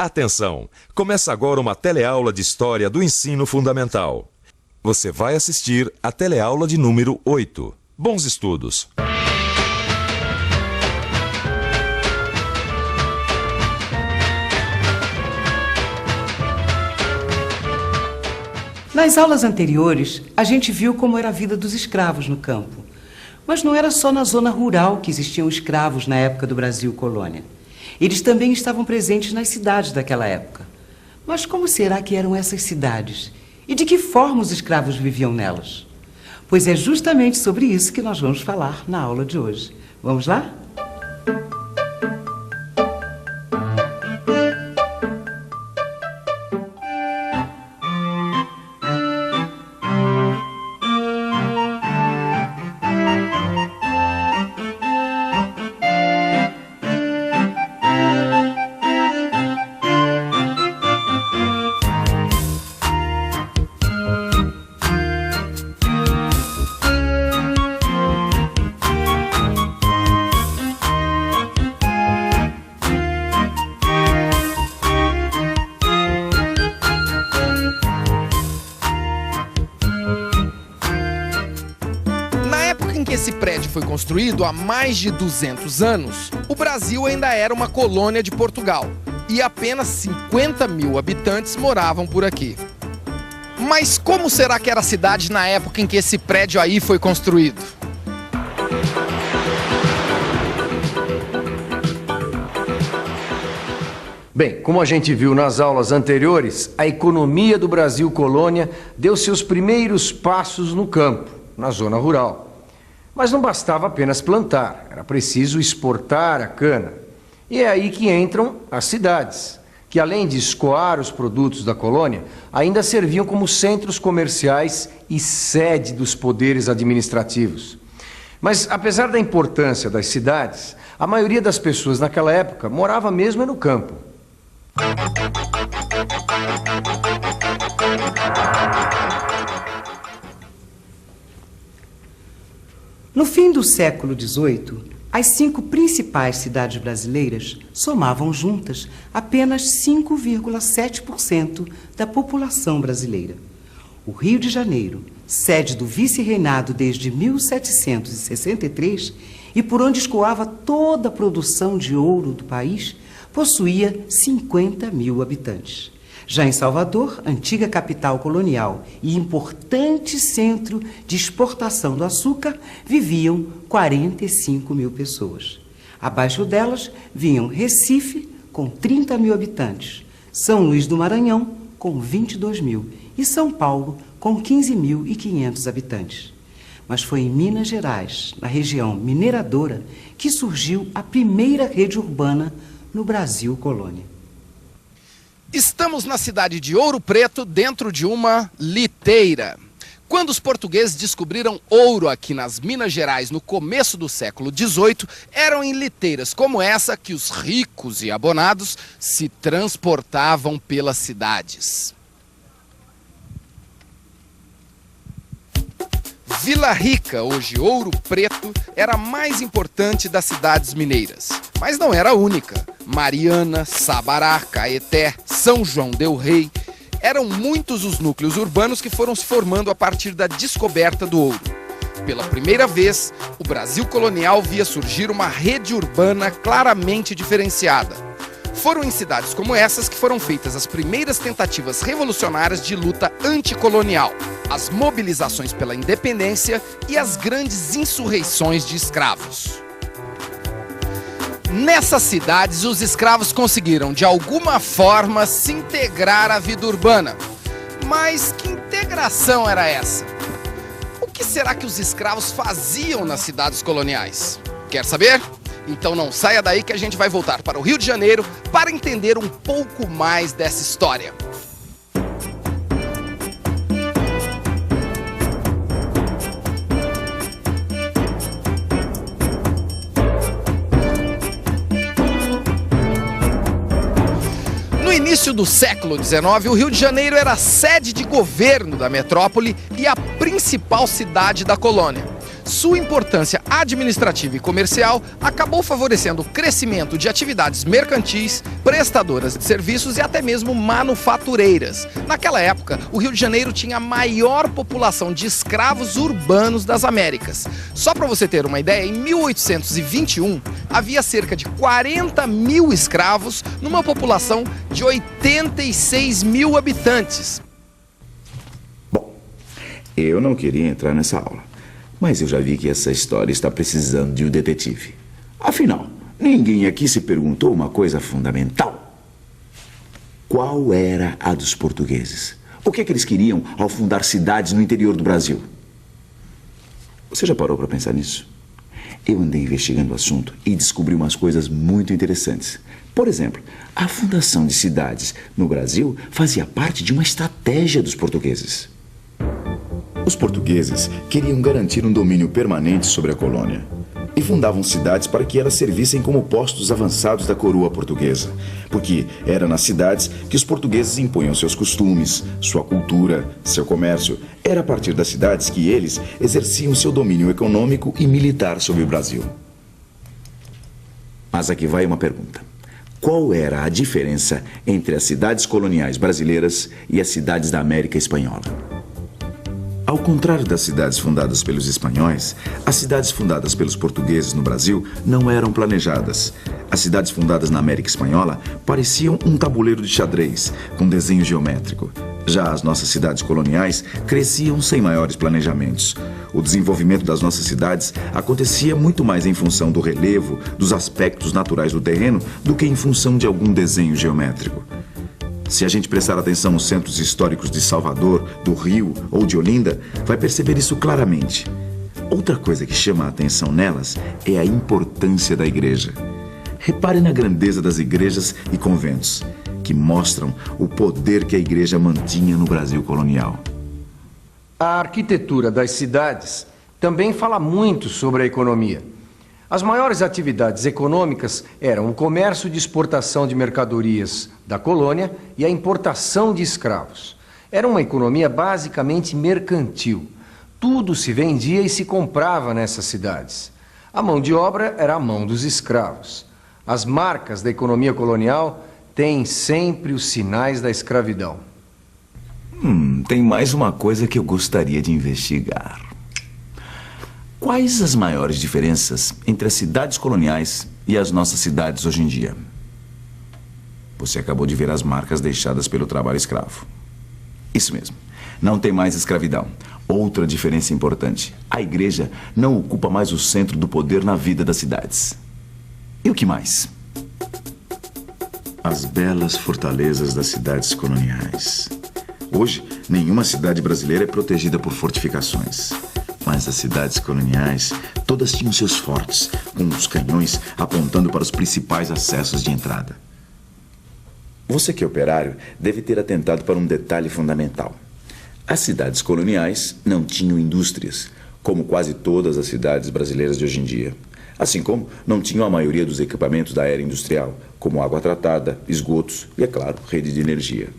Atenção! Começa agora uma teleaula de História do Ensino Fundamental. Você vai assistir a teleaula de número 8. Bons estudos! Nas aulas anteriores, a gente viu como era a vida dos escravos no campo. Mas não era só na zona rural que existiam escravos na época do Brasil colônia. Eles também estavam presentes nas cidades daquela época. Mas como será que eram essas cidades? E de que forma os escravos viviam nelas? Pois é justamente sobre isso que nós vamos falar na aula de hoje. Vamos lá? Esse prédio foi construído há mais de 200 anos. O Brasil ainda era uma colônia de Portugal e apenas 50 mil habitantes moravam por aqui. Mas como será que era a cidade na época em que esse prédio aí foi construído? Bem, como a gente viu nas aulas anteriores, a economia do Brasil colônia deu seus primeiros passos no campo, na zona rural. Mas não bastava apenas plantar, era preciso exportar a cana. E é aí que entram as cidades, que além de escoar os produtos da colônia, ainda serviam como centros comerciais e sede dos poderes administrativos. Mas apesar da importância das cidades, a maioria das pessoas naquela época morava mesmo no campo. No fim do século XVIII, as 5 principais cidades brasileiras somavam juntas apenas 5,7% da população brasileira. O Rio de Janeiro, sede do vice-reinado desde 1763 e por onde escoava toda a produção de ouro do país, possuía 50 mil habitantes. Já em Salvador, antiga capital colonial e importante centro de exportação do açúcar, viviam 45 mil pessoas. Abaixo delas vinham Recife, com 30 mil habitantes, São Luís do Maranhão, com 22 mil, e São Paulo, com 15.500 habitantes. Mas foi em Minas Gerais, na região mineradora, que surgiu a primeira rede urbana no Brasil colônia. Estamos na cidade de Ouro Preto, dentro de uma liteira. Quando os portugueses descobriram ouro aqui nas Minas Gerais no começo do século XVIII, eram em liteiras como essa que os ricos e abonados se transportavam pelas cidades. Vila Rica, hoje Ouro Preto, era a mais importante das cidades mineiras, mas não era a única. Mariana, Sabará, Caeté, São João del Rei, eram muitos os núcleos urbanos que foram se formando a partir da descoberta do ouro. Pela primeira vez, o Brasil colonial via surgir uma rede urbana claramente diferenciada. Foram em cidades como essas que foram feitas as primeiras tentativas revolucionárias de luta anticolonial, as mobilizações pela independência e as grandes insurreições de escravos. Nessas cidades, os escravos conseguiram, de alguma forma, se integrar à vida urbana. Mas que integração era essa? O que será que os escravos faziam nas cidades coloniais? Quer saber? Então não saia daí que a gente vai voltar para o Rio de Janeiro para entender um pouco mais dessa história. No início do século XIX, o Rio de Janeiro era a sede de governo da metrópole e a principal cidade da colônia. Sua importância administrativa e comercial acabou favorecendo o crescimento de atividades mercantis, prestadoras de serviços e até mesmo manufatureiras. Naquela época, o Rio de Janeiro tinha a maior população de escravos urbanos das Américas. Só para você ter uma ideia, em 1821 havia cerca de 40 mil escravos numa população de 86 mil habitantes. Bom, eu não queria entrar nessa aula, mas eu já vi que essa história está precisando de um detetive. Afinal, ninguém aqui se perguntou uma coisa fundamental. Qual era a dos portugueses? O que é que eles queriam ao fundar cidades no interior do Brasil? Você já parou para pensar nisso? Eu andei investigando o assunto e descobri umas coisas muito interessantes. Por exemplo, a fundação de cidades no Brasil fazia parte de uma estratégia dos portugueses. Os portugueses queriam garantir um domínio permanente sobre a colônia e fundavam cidades para que elas servissem como postos avançados da coroa portuguesa, porque era nas cidades que os portugueses impunham seus costumes, sua cultura, seu comércio. Era a partir das cidades que eles exerciam seu domínio econômico e militar sobre o Brasil. Mas aqui vai uma pergunta. Qual era a diferença entre as cidades coloniais brasileiras e as cidades da América Espanhola? Ao contrário das cidades fundadas pelos espanhóis, as cidades fundadas pelos portugueses no Brasil não eram planejadas. As cidades fundadas na América Espanhola pareciam um tabuleiro de xadrez, com desenho geométrico. Já as nossas cidades coloniais cresciam sem maiores planejamentos. O desenvolvimento das nossas cidades acontecia muito mais em função do relevo, dos aspectos naturais do terreno, do que em função de algum desenho geométrico. Se a gente prestar atenção nos centros históricos de Salvador, do Rio ou de Olinda, vai perceber isso claramente. Outra coisa que chama a atenção nelas é a importância da igreja. Repare na grandeza das igrejas e conventos, que mostram o poder que a igreja mantinha no Brasil colonial. A arquitetura das cidades também fala muito sobre a economia. As maiores atividades econômicas eram o comércio de exportação de mercadorias da colônia e a importação de escravos. Era uma economia basicamente mercantil. Tudo se vendia e se comprava nessas cidades. A mão de obra era a mão dos escravos. As marcas da economia colonial têm sempre os sinais da escravidão. Tem mais uma coisa que eu gostaria de investigar. Quais as maiores diferenças entre as cidades coloniais e as nossas cidades hoje em dia? Você acabou de ver as marcas deixadas pelo trabalho escravo. Isso mesmo, não tem mais escravidão. Outra diferença importante: a igreja não ocupa mais o centro do poder na vida das cidades. E o que mais? As belas fortalezas das cidades coloniais. Hoje, nenhuma cidade brasileira é protegida por fortificações. Mas as cidades coloniais, todas tinham seus fortes, com os canhões apontando para os principais acessos de entrada. Você que é operário deve ter atentado para um detalhe fundamental. As cidades coloniais não tinham indústrias, como quase todas as cidades brasileiras de hoje em dia. Assim como não tinham a maioria dos equipamentos da era industrial, como água tratada, esgotos e, é claro, rede de energia.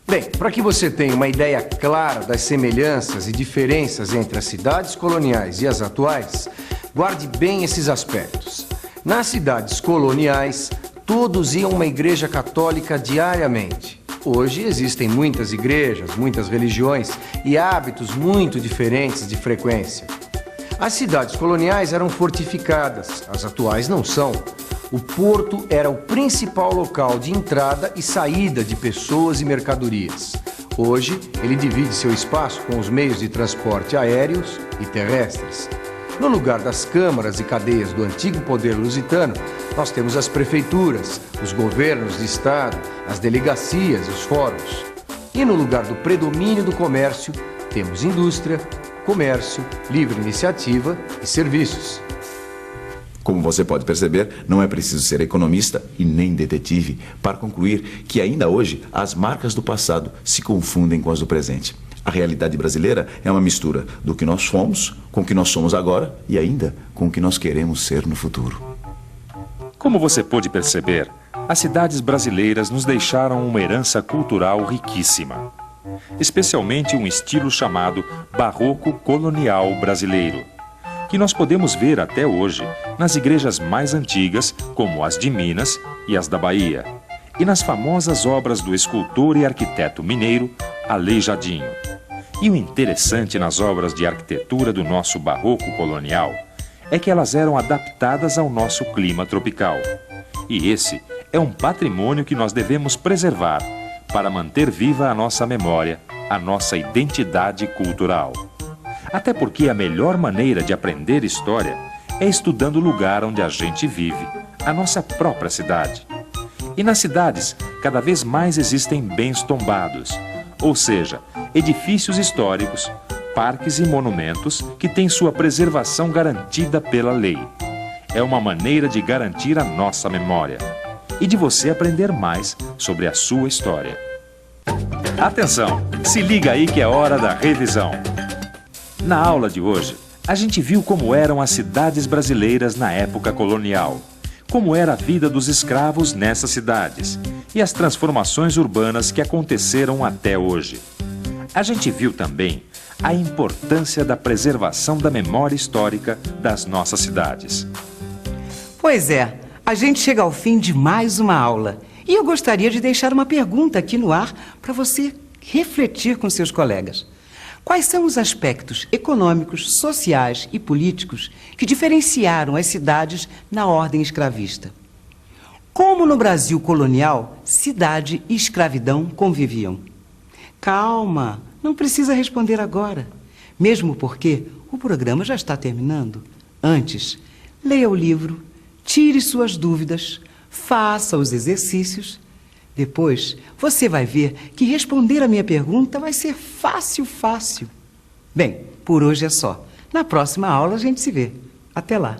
Bem, para que você tenha uma ideia clara das semelhanças e diferenças entre as cidades coloniais e as atuais, guarde bem esses aspectos. Nas cidades coloniais, todos iam a uma igreja católica diariamente. Hoje existem muitas igrejas, muitas religiões e hábitos muito diferentes de frequência. As cidades coloniais eram fortificadas, as atuais não são. O porto era o principal local de entrada e saída de pessoas e mercadorias. Hoje, ele divide seu espaço com os meios de transporte aéreos e terrestres. No lugar das câmaras e cadeias do antigo poder lusitano, nós temos as prefeituras, os governos de estado, as delegacias e os fóruns. E no lugar do predomínio do comércio, temos indústria, comércio, livre iniciativa e serviços. Como você pode perceber, não é preciso ser economista e nem detetive para concluir que ainda hoje as marcas do passado se confundem com as do presente. A realidade brasileira é uma mistura do que nós fomos, com o que nós somos agora e ainda com o que nós queremos ser no futuro. Como você pôde perceber, as cidades brasileiras nos deixaram uma herança cultural riquíssima, especialmente um estilo chamado barroco colonial brasileiro. que nós podemos ver até hoje nas igrejas mais antigas, como as de Minas e as da Bahia, e nas famosas obras do escultor e arquiteto mineiro Aleijadinho. E o interessante nas obras de arquitetura do nosso barroco colonial é que elas eram adaptadas ao nosso clima tropical. E esse é um patrimônio que nós devemos preservar para manter viva a nossa memória, a nossa identidade cultural. Até porque a melhor maneira de aprender história é estudando o lugar onde a gente vive, a nossa própria cidade. E nas cidades, cada vez mais existem bens tombados, ou seja, edifícios históricos, parques e monumentos que têm sua preservação garantida pela lei. É uma maneira de garantir a nossa memória e de você aprender mais sobre a sua história. Atenção, se liga aí que é hora da revisão. Na aula de hoje, a gente viu como eram as cidades brasileiras na época colonial, como era a vida dos escravos nessas cidades e as transformações urbanas que aconteceram até hoje. A gente viu também a importância da preservação da memória histórica das nossas cidades. Pois é, a gente chega ao fim de mais uma aula. E eu gostaria de deixar uma pergunta aqui no ar para você refletir com seus colegas. Quais são os aspectos econômicos, sociais e políticos que diferenciaram as cidades na ordem escravista? Como no Brasil colonial, cidade e escravidão conviviam? Calma, não precisa responder agora, mesmo porque o programa já está terminando. Antes, leia o livro, tire suas dúvidas, faça os exercícios. Depois, você vai ver que responder a minha pergunta vai ser fácil, fácil. Bem, por hoje é só. Na próxima aula a gente se vê. Até lá.